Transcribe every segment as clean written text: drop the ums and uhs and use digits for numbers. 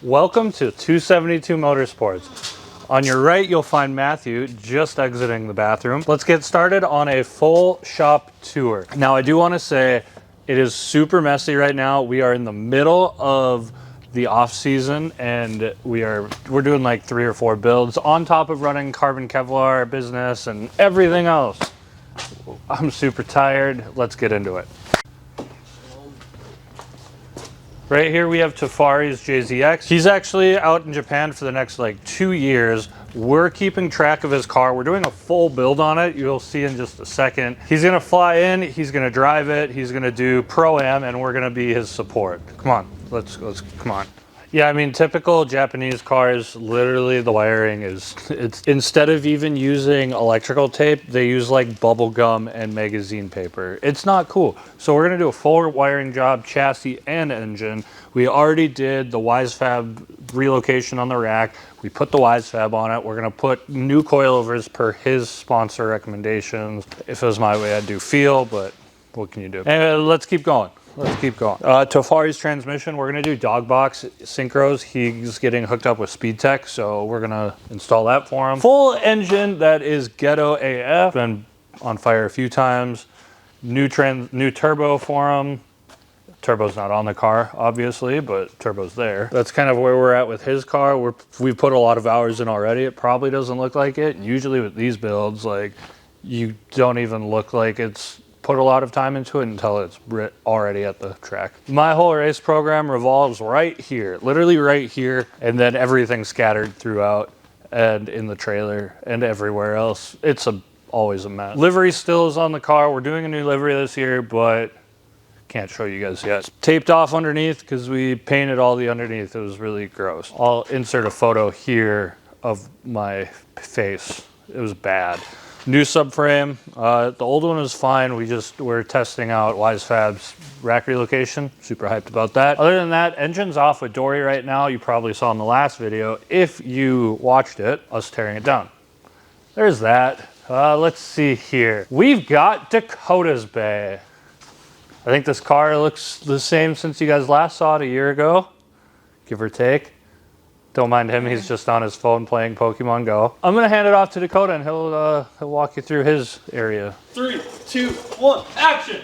Welcome to 272 Motorsports. On your right, you'll find Matthew just exiting the bathroom. Let's get started on a full shop tour. Now, I do want to say it is super messy right now. We are in the middle of the off season and we're doing like 3 or 4 builds on top of running carbon Kevlar business and everything else. I'm super tired. Let's get into it. Right here we have Tafari's JZX. He's actually out in Japan for the next like 2 years. We're keeping track of his car. We're doing a full build on it. You'll see in just a second. He's gonna fly in, he's gonna drive it, he's gonna do Pro-Am, and we're gonna be his support. Come on, let's come on. Yeah, I mean, typical Japanese cars, literally the wiring it's instead of even using electrical tape, they use like bubble gum and magazine paper. It's not cool. So we're gonna do a full wiring job, chassis and engine. We already did the WiseFab relocation on the rack. We put the WiseFab on it. We're gonna put new coilovers per his sponsor recommendations. If it was my way, I'd do feel, but what can you do? Anyway, let's keep going. Let's keep going. Tafari's transmission, we're gonna do dog box synchros. He's getting hooked up with SpeedTech, so we're gonna install that for him. Full engine that is ghetto AF. Been on fire a few times. New turbo for him. Turbo's not on the car, obviously, but turbo's there. That's kind of where we're at with his car. We've put a lot of hours in already. It probably doesn't look like it. Usually with these builds, like, you don't even look like it's put a lot of time into it until it's already at the track. My whole race program revolves right here, literally right here, and then everything scattered throughout and in the trailer and everywhere else. It's always a mess. Livery still is on the car. We're doing a new livery this year, but can't show you guys yet. It's taped off underneath because we painted all the underneath. It was really gross. I'll insert a photo here of my face. It was bad. New subframe. The old one was fine. We're testing out WiseFab's rack relocation. Super hyped about that. Other than that, engine's off with Dory right now. You probably saw in the last video, if you watched it, us tearing it down. There's that. Let's see here. We've got Dakota's Bay. I think this car looks the same since you guys last saw it a year ago, give or take. Don't mind him, he's just on his phone playing Pokemon Go. I'm gonna hand it off to Dakota and he'll walk you through his area. 3, 2, 1, action!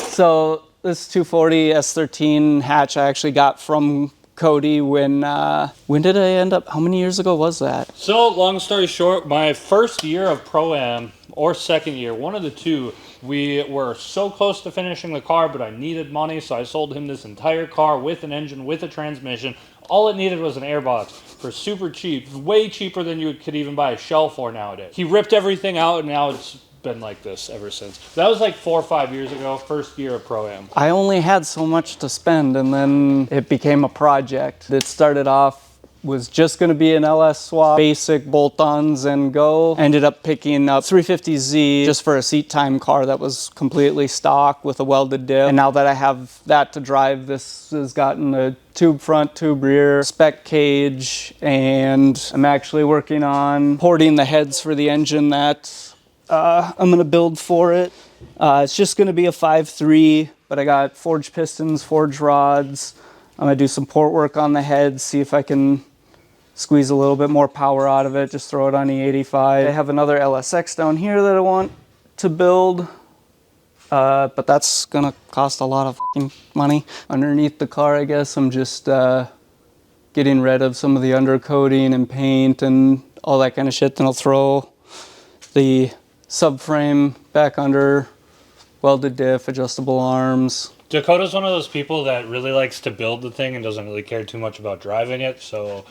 So this 240 S13 hatch I actually got from Cody when did I end up, how many years ago was that? So long story short, my first year of Pro-Am, or second year, one of the two, we were so close to finishing the car, but I needed money, so I sold him this entire car with an engine, with a transmission. All it needed was an airbox for super cheap, way cheaper than you could even buy a shell for nowadays. He ripped everything out, and now it's been like this ever since. That was like 4 or 5 years ago, first year of Pro-Am. I only had so much to spend, and then it became a project. It started off was just going to be an LS swap, basic bolt-ons and go. Ended up picking up 350Z just for a seat time car that was completely stock with a welded diff. And now that I have that to drive, this has gotten a tube front, tube rear, spec cage, and I'm actually working on porting the heads for the engine that I'm going to build for it. It's just going to be a 5.3, but I got forged pistons, forged rods. I'm going to do some port work on the head, see if I can squeeze a little bit more power out of it, just throw it on E85. I have another LSX down here that I want to build, but that's gonna cost a lot of fucking money. Underneath the car, I guess, I'm just getting rid of some of the undercoating and paint and all that kind of shit. Then I'll throw the subframe back under, welded diff, adjustable arms. Dakota's one of those people that really likes to build the thing and doesn't really care too much about driving it, so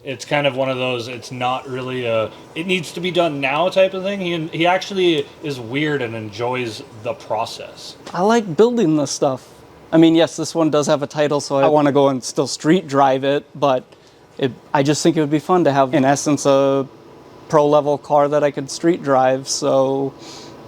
it's kind of one of those, it's not really it needs to be done now type of thing. He actually is weird and enjoys the process. I like building this stuff. I mean, yes, this one does have a title, so I want to go and still street drive it, but I just think it would be fun to have, in essence, a pro level car that I could street drive, so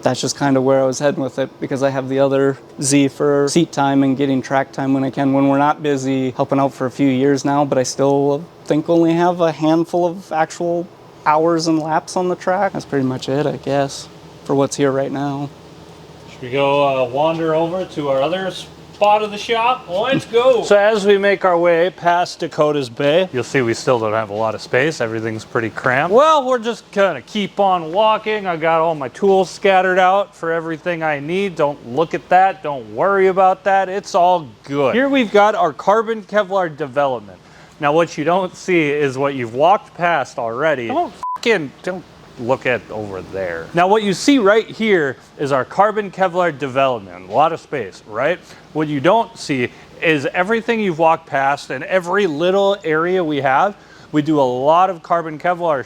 that's just kind of where I was heading with it, because I have the other Z for seat time and getting track time when I can, when we're not busy, helping out for a few years now, but I still think only have a handful of actual hours and laps on the track. That's pretty much it, I guess, for what's here right now. Should we go wander over to our other spot of the shop. Let's go. So as we make our way past Dakota's Bay, you'll see we still don't have a lot of space. Everything's pretty cramped. Well, we're just gonna keep on walking. I got all my tools scattered out for everything I need. Don't look at that. Don't worry about that. It's all good. Here we've got our carbon Kevlar development. Now what you don't see is what you've walked past already. Don't look at over there. Now what you see right here is our carbon Kevlar development. A lot of space, right? What you don't see is everything you've walked past and every little area we have. We do a lot of carbon Kevlar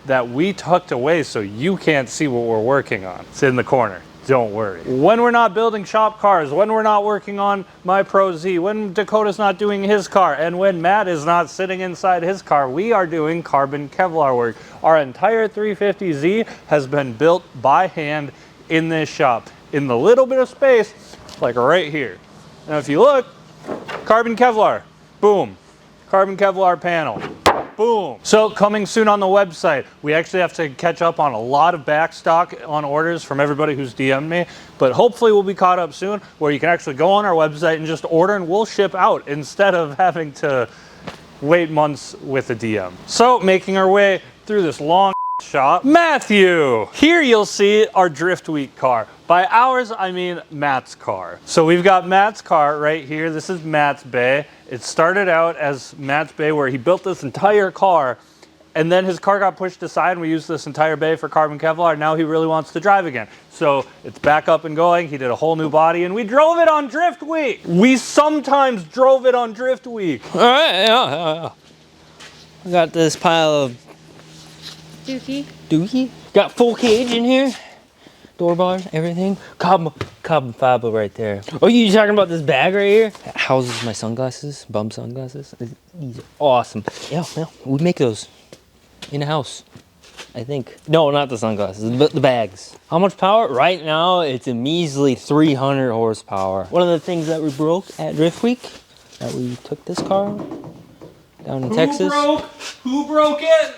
that we tucked away so you can't see what we're working on. It's in the corner. Don't worry. When we're not building shop cars, when we're not working on my Pro Z, when Dakota's not doing his car, and when Matt is not sitting inside his car, we are doing carbon Kevlar work. Our entire 350Z has been built by hand in this shop, in the little bit of space, like right here. Now if you look, carbon Kevlar, boom. Carbon Kevlar panel. Boom. So coming soon on the website. We actually have to catch up on a lot of back stock on orders from everybody who's DM'd me, but hopefully we'll be caught up soon where you can actually go on our website and just order and we'll ship out instead of having to wait months with a DM. So making our way through this long shop. Matthew! Here you'll see our Drift Week car. By ours, I mean Matt's car. So we've got Matt's car right here. This is Matt's bay. It started out as Matt's bay where he built this entire car and then his car got pushed aside and we used this entire bay for carbon Kevlar. Now he really wants to drive again. So it's back up and going. He did a whole new body and we drove it on Drift Week. We sometimes drove it on Drift Week. All right, yeah. I got this pile of Dookie. Got full cage in here. Door bars, everything. Carbon fiber right there. Oh, you talking about this bag right here? It houses my sunglasses, bum sunglasses. These are awesome. Yeah, we make those in the house, I think. No, not the sunglasses, but the bags. How much power? Right now, it's a measly 300 horsepower. One of the things that we broke at Drift Week, that we took this car down in Texas. Who broke it?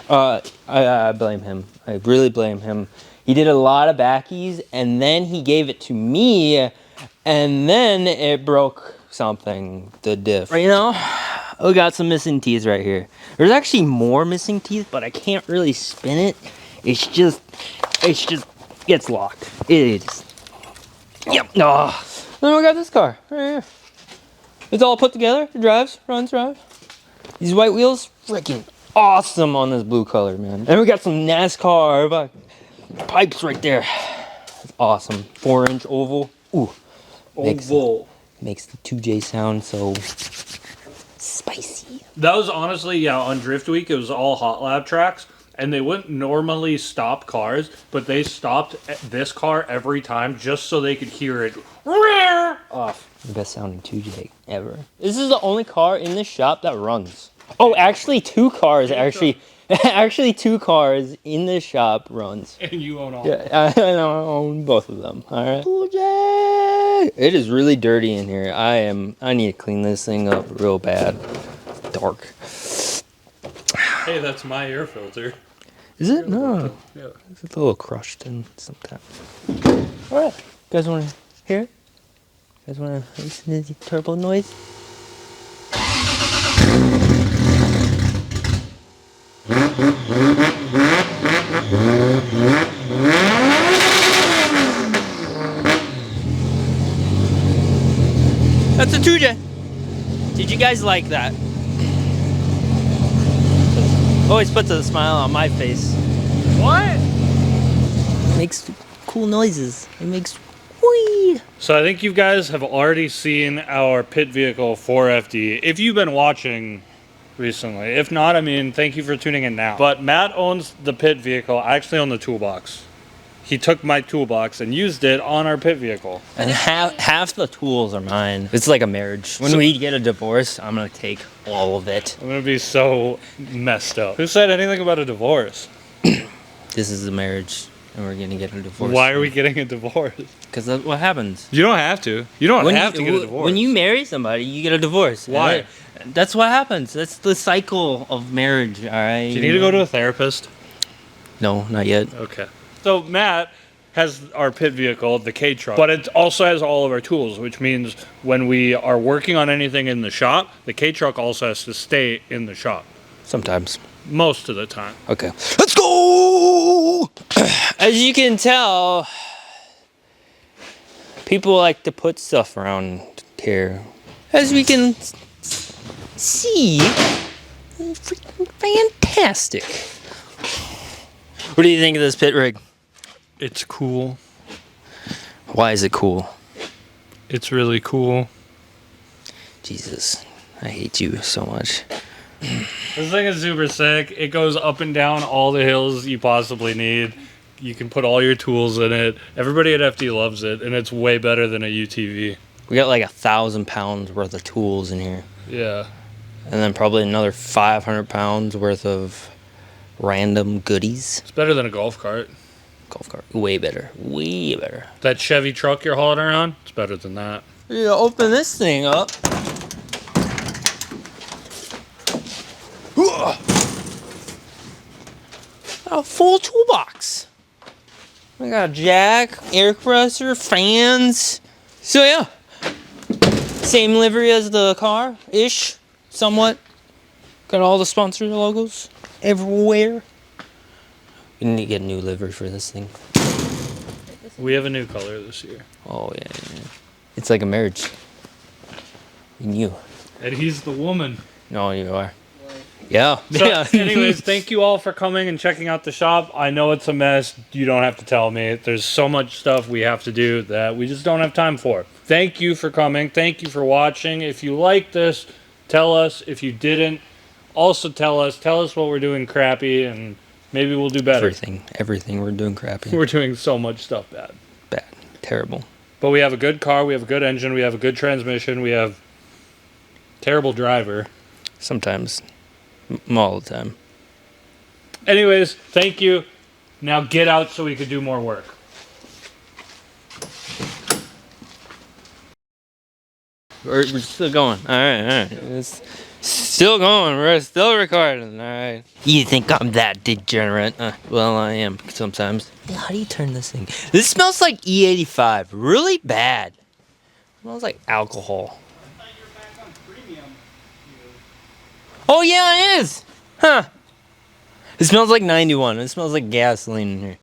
I blame him. I really blame him. He did a lot of backies and then he gave it to me and then it broke something, the diff. Right now, we got some missing teeth right here. There's actually more missing teeth, but I can't really spin it. It's just gets locked. It is. Yep. Oh. Then we got this car right here. It's all put together. It drives, runs. These white wheels, freaking awesome on this blue color, man. And we got some NASCAR pipes right there. That's awesome. 4-inch oval. Ooh. Oval. Makes the 2J sound so spicy. That was honestly, yeah, on Drift Week, it was all hot lap tracks. And they wouldn't normally stop cars, but they stopped this car every time just so they could hear it off. The best sounding 2J ever. This is the only car in this shop that runs. Oh, actually, two cars two cars in this shop runs. And you own all. Yeah, I own both of them. All right. 2J! It is really dirty in here. I need to clean this thing up real bad. It's dark. Hey, that's my air filter. Is it? No. Yeah. It's a little crushed in sometimes. All right. You guys want to hear it? You guys want to listen to the turbo noise? That's a 2J. Did you guys like that? Always puts a smile on my face. What? Makes cool noises. It makes whee. So I think you guys have already seen our pit vehicle 4FD. If you've been watching recently. If not, I mean, thank you for tuning in now. But Matt owns the pit vehicle. I actually own the toolbox. He took my toolbox and used it on our pit vehicle. And half the tools are mine. It's like a marriage. When we get a divorce, I'm gonna take all of it. I'm gonna be so messed up. Who said anything about a divorce? This is a marriage, and we're gonna get a divorce. Why are we getting a divorce? Because that's what happens. You don't have to. You don't have to get a divorce. When you marry somebody, you get a divorce. Why? That's what happens. That's the cycle of marriage, all right? Do you need to go to a therapist? No, not yet. Okay. So Matt has our pit vehicle, the K truck, but it also has all of our tools, which means when we are working on anything in the shop, the K truck also has to stay in the shop Sometimes. most of the time. Okay. Let's go! As you can tell, people like to put stuff around here. As we can see, freaking fantastic. What do you think of this pit rig? It's cool. Why is it cool? It's really cool. Jesus, I hate you so much. This thing is super sick. It goes up and down all the hills you possibly need. You can put all your tools in it. Everybody at FD loves it, and it's way better than a UTV. We got like 1,000 pounds worth of tools in here. Yeah. And then probably another 500 pounds worth of random goodies. It's better than a golf cart. Golf cart. Way better. Way better. That Chevy truck you're hauling around, it's better than that. Yeah, open this thing up. A full toolbox. We got a jack, air compressor, fans. So yeah, same livery as the car, ish, somewhat. Got all the sponsor logos everywhere. We need to get a new livery for this thing. We have a new color this year. Oh yeah. It's like a marriage. And you. And he's the woman. No, you are. Yeah. So, Yeah. anyways, thank you all for coming and checking out the shop. I know it's a mess. You don't have to tell me. There's so much stuff we have to do that we just don't have time for. Thank you for coming. Thank you for watching. If you like this, tell us. If you didn't, also tell us. Tell us what we're doing crappy, and maybe we'll do better. Everything we're doing crappy. We're doing so much stuff bad. Bad. Terrible. But we have a good car. We have a good engine. We have a good transmission. We have terrible driver. Sometimes. All the time. Anyways, thank you. Now get out so we could do more work. We're still going. All right. It's still going. We're still recording. All right. You think I'm that degenerate? Well, I am sometimes. How do you turn this thing? This smells like E85. Really bad. It smells like alcohol. Oh yeah, it is. Huh. It smells like 91. It smells like gasoline in here.